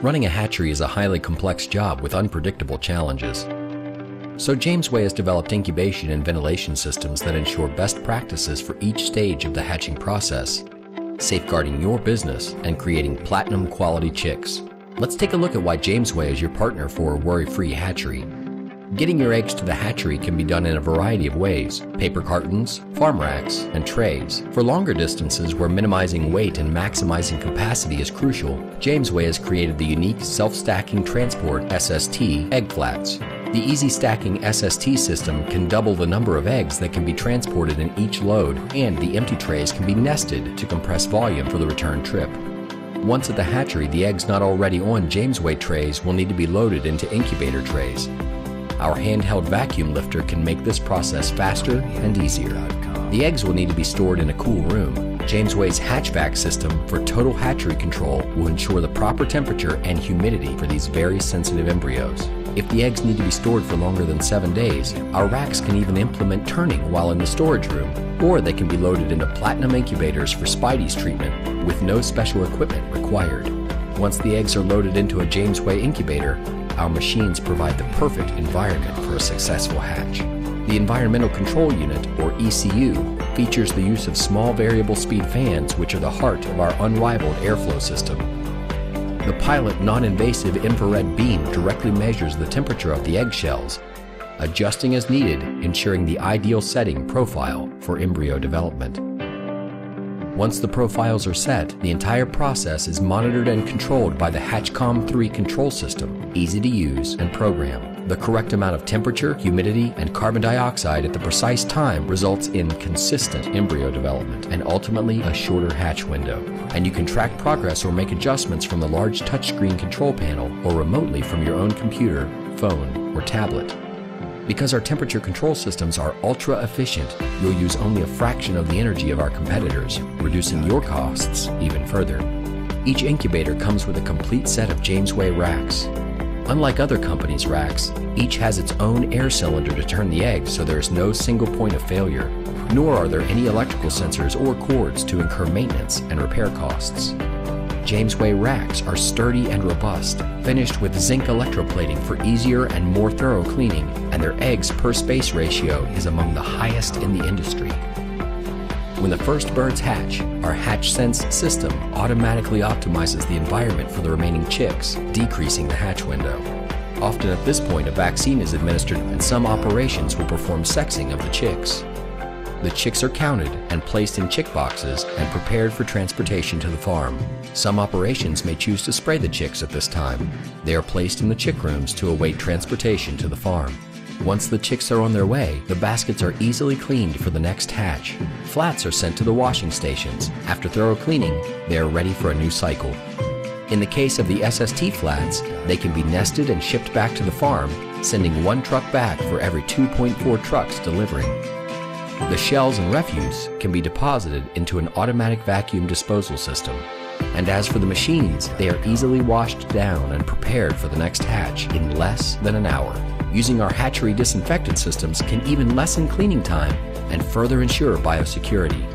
Running a hatchery is a highly complex job with unpredictable challenges. So JAMESWAY has developed incubation and ventilation systems that ensure best practices for each stage of the hatching process, safeguarding your business and creating platinum quality chicks. Let's take a look at why JAMESWAY is your partner for a worry-free hatchery. Getting your eggs to the hatchery can be done in a variety of ways: paper cartons, farm racks, and trays. For longer distances where minimizing weight and maximizing capacity is crucial, JAMESWAY has created the unique self-stacking transport SST egg flats. The easy stacking SST system can double the number of eggs that can be transported in each load, and the empty trays can be nested to compress volume for the return trip. Once at the hatchery, the eggs not already on JAMESWAY trays will need to be loaded into incubator trays. Our handheld vacuum lifter can make this process faster and easier. The eggs will need to be stored in a cool room. JAMESWAY's HatchVac system for total hatchery control will ensure the proper temperature and humidity for these very sensitive embryos. If the eggs need to be stored for longer than 7 days, our racks can even implement turning while in the storage room, or they can be loaded into platinum incubators for Spidey's treatment with no special equipment required. Once the eggs are loaded into a JAMESWAY incubator, our machines provide the perfect environment for a successful hatch. The Environmental Control Unit, or ECU, features the use of small variable speed fans, which are the heart of our unrivaled airflow system. The Pilot non-invasive infrared beam directly measures the temperature of the eggshells, adjusting as needed, ensuring the ideal setting profile for embryo development. Once the profiles are set, the entire process is monitored and controlled by the HatchCom 3 control system, easy to use and program. The correct amount of temperature, humidity, and carbon dioxide at the precise time results in consistent embryo development and ultimately a shorter hatch window. And you can track progress or make adjustments from the large touchscreen control panel or remotely from your own computer, phone, or tablet. Because our temperature control systems are ultra efficient, you'll use only a fraction of the energy of our competitors, reducing your costs even further. Each incubator comes with a complete set of JAMESWAY racks. Unlike other companies' racks, each has its own air cylinder to turn the eggs, so there is no single point of failure, nor are there any electrical sensors or cords to incur maintenance and repair costs. JAMESWAY racks are sturdy and robust, finished with zinc electroplating for easier and more thorough cleaning, and their eggs per space ratio is among the highest in the industry. When the first birds hatch, our HatchSense system automatically optimizes the environment for the remaining chicks, decreasing the hatch window. Often at this point, a vaccine is administered, and some operations will perform sexing of the chicks. The chicks are counted and placed in chick boxes and prepared for transportation to the farm. Some operations may choose to spray the chicks at this time. They are placed in the chick rooms to await transportation to the farm. Once the chicks are on their way, the baskets are easily cleaned for the next hatch. Flats are sent to the washing stations. After thorough cleaning, they are ready for a new cycle. In the case of the SST flats, they can be nested and shipped back to the farm, sending 1 truck back for every 2.4 trucks delivering. The shells and refuse can be deposited into an automatic vacuum disposal system. And as for the machines, they are easily washed down and prepared for the next hatch in less than an hour. Using our hatchery disinfectant systems can even lessen cleaning time and further ensure biosecurity.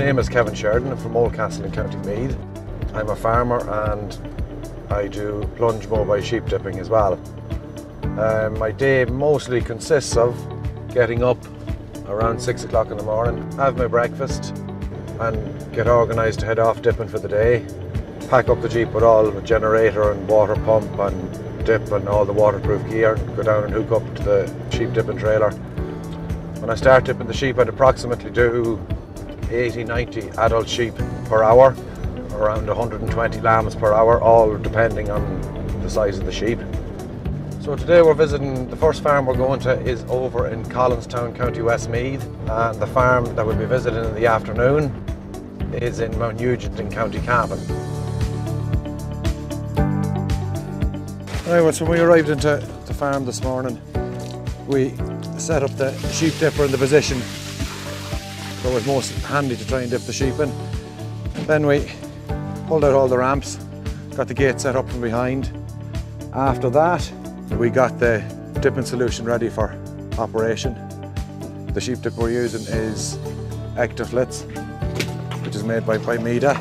name is Kevin Sheridan. I'm from Oldcastle in County Meath. I'm a farmer and I do plunge mobile sheep dipping as well. My day mostly consists of getting up around 6 o'clock in the morning, have my breakfast and get organised to head off dipping for the day. Pack up the jeep with all the generator and water pump and dip and all the waterproof gear, go down and hook up to the sheep dipping trailer. When I start dipping the sheep, I'd approximately do 80-90 adult sheep per hour, around 120 lambs per hour, all depending on the size of the sheep. So today we're visiting, the first farm we're going to is over in Collinstown, County Westmeath, and the farm that we'll be visiting in the afternoon is in Mount Nugent in County Cavan. Anyway, so when we arrived into the farm this morning, we set up the sheep dipper in the position that was most handy to try and dip the sheep in. Then we pulled out all the ramps, got the gate set up from behind. After that, we got the dipping solution ready for operation. The sheep dip we're using is Ectoflits, which is made by BIMEDA.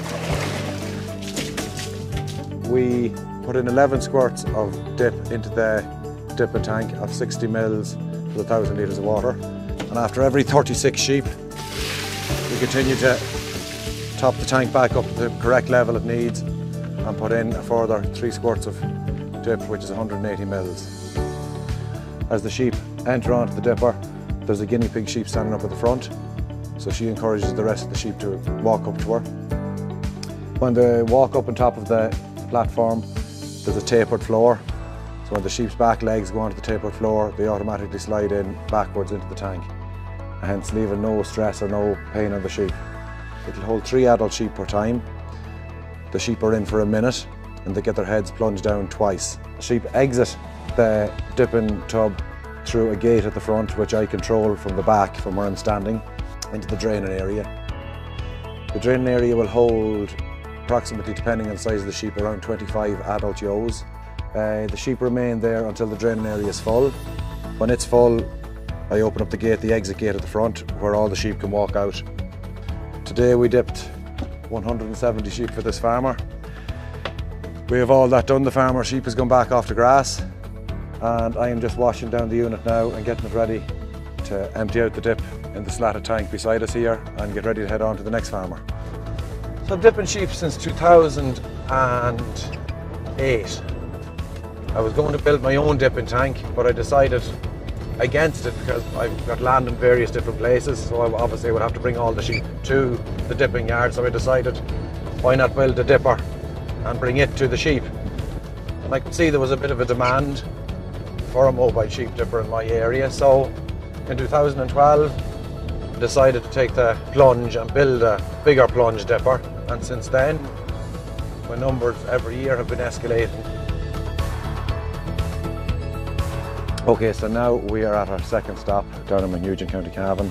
We put in 11 squirts of dip into the dipping tank of 60 mils for 1,000 litres of water. And after every 36 sheep, we continue to top the tank back up to the correct level it needs and put in a further 3 squirts of dip, which is 180 mils. As the sheep enter onto the dipper, there's a guinea pig sheep standing up at the front, so she encourages the rest of the sheep to walk up to her. When they walk up on top of the platform, there's a tapered floor, so when the sheep's back legs go onto the tapered floor, they automatically slide in backwards into the tank, hence leaving no stress or no pain on the sheep. It'll hold 3 adult sheep per time. The sheep are in for a minute and they get their heads plunged down twice. The sheep exit the dipping tub through a gate at the front, which I control from the back, from where I'm standing, into the draining area. The draining area will hold approximately, depending on the size of the sheep, around 25 adult ewes. The sheep remain there until the draining area is full. When it's full, I open up the gate, the exit gate at the front, where all the sheep can walk out. Today we dipped 170 sheep for this farmer. We have all that done. The farmer sheep has gone back off the grass and I am just washing down the unit now and getting it ready to empty out the dip in the slatted tank beside us here and get ready to head on to the next farmer. So I've dipping sheep since 2008. I was going to build my own dipping tank, but I decided against it because I've got land in various different places, so I obviously would have to bring all the sheep to the dipping yard, so I decided why not build a dipper and bring it to the sheep. And I could see there was a bit of a demand for a mobile sheep dipper in my area, so in 2012 I decided to take the plunge and build a bigger plunge dipper, and since then my numbers every year have been escalating. Okay, so now we are at our second stop down in Mount Nugent, County Cavan.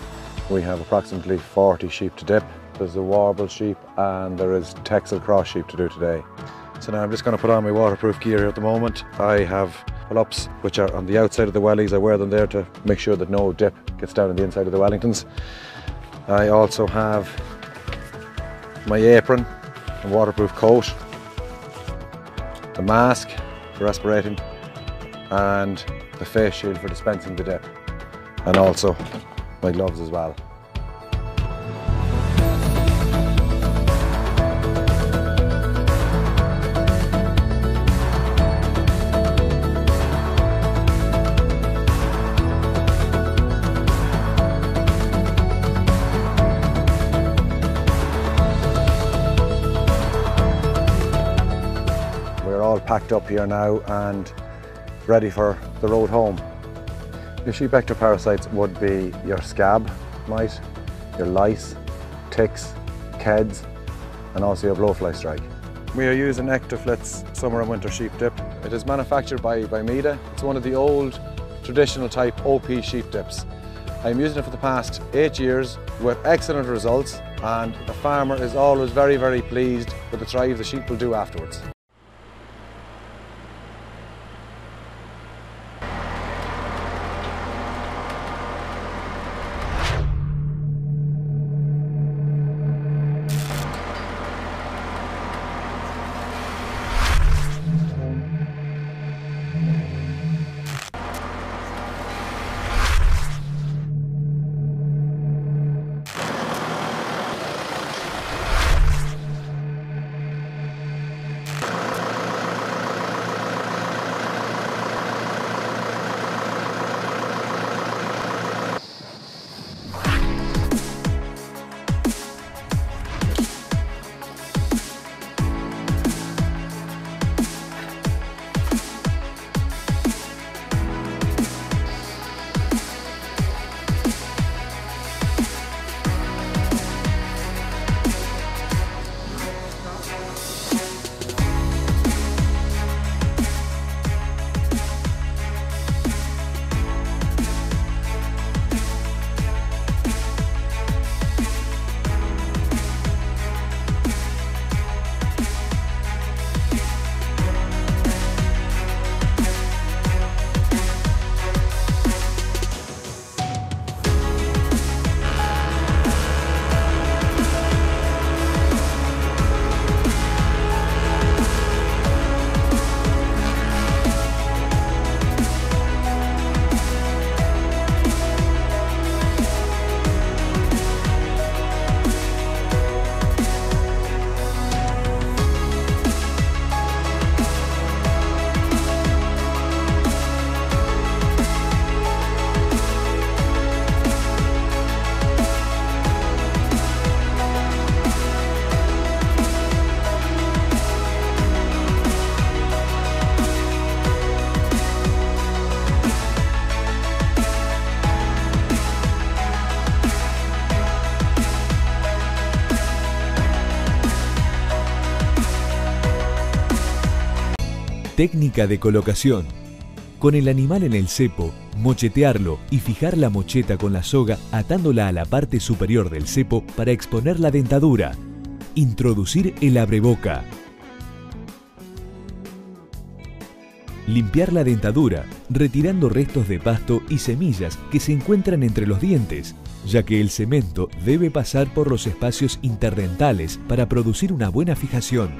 We have approximately 40 sheep to dip. There's a warble sheep and there is Texel cross sheep to do today. So now I'm just going to put on my waterproof gear here at the moment. I have pull-ups which are on the outside of the wellies. I wear them there to make sure that no dip gets down on the inside of the Wellingtons. I also have my apron and waterproof coat, the mask for respirating, and the face shield for dispensing the dip, and also my gloves as well. We're all packed up here now and ready for the road home. Your sheep ectoparasites would be your scab mite, your lice, ticks, keds, and also your blowfly strike. We are using Ectoflits summer and winter sheep dip. It is manufactured by BIMEDA. It's one of the old traditional type OP sheep dips. I'm using it for the past 8 years with excellent results, and the farmer is always very, very pleased with the thrive the sheep will do afterwards. Técnica de colocación. Con el animal en el cepo, mochetearlo y fijar la mocheta con la soga atándola a la parte superior del cepo para exponer la dentadura. Introducir el abreboca. Limpiar la dentadura, retirando restos de pasto y semillas que se encuentran entre los dientes, ya que el cemento debe pasar por los espacios interdentales para producir una buena fijación.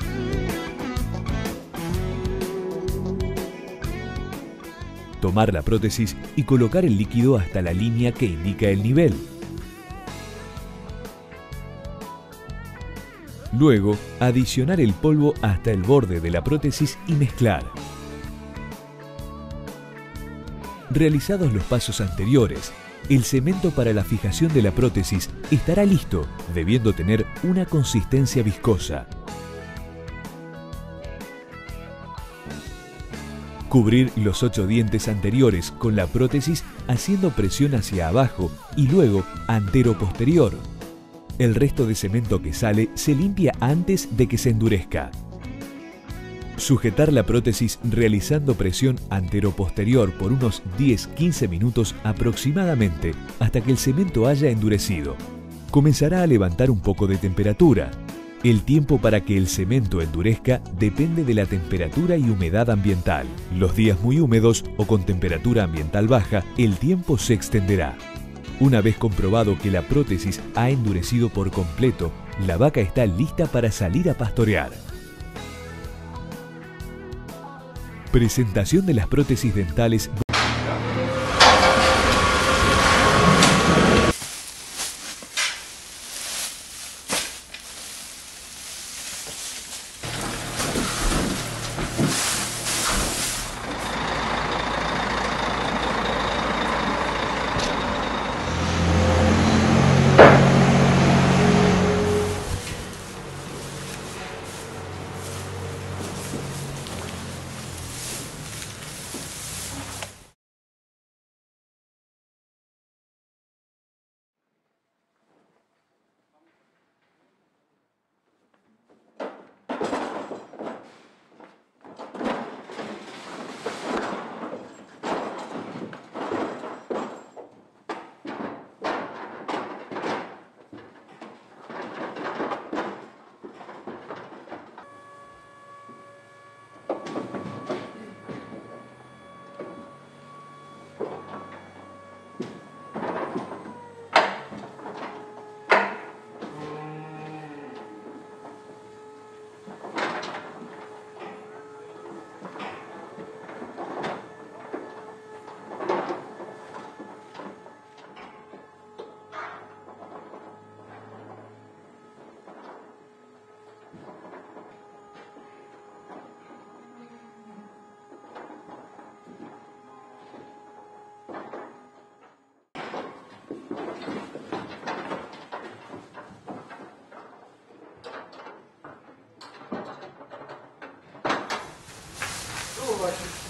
Tomar la prótesis y colocar el líquido hasta la línea que indica el nivel. Luego, adicionar el polvo hasta el borde de la prótesis y mezclar. Realizados los pasos anteriores, el cemento para la fijación de la prótesis estará listo, debiendo tener una consistencia viscosa. Cubrir los 8 dientes anteriores con la prótesis haciendo presión hacia abajo y luego antero-posterior. El resto de cemento que sale se limpia antes de que se endurezca. Sujetar la prótesis realizando presión antero-posterior por unos 10-15 minutos aproximadamente hasta que el cemento haya endurecido. Comenzará a levantar un poco de temperatura. El tiempo para que el cemento endurezca depende de la temperatura y humedad ambiental. Los días muy húmedos o con temperatura ambiental baja, el tiempo se extenderá. Una vez comprobado que la prótesis ha endurecido por completo, la vaca está lista para salir a pastorear. Presentación de las prótesis dentales. Vai.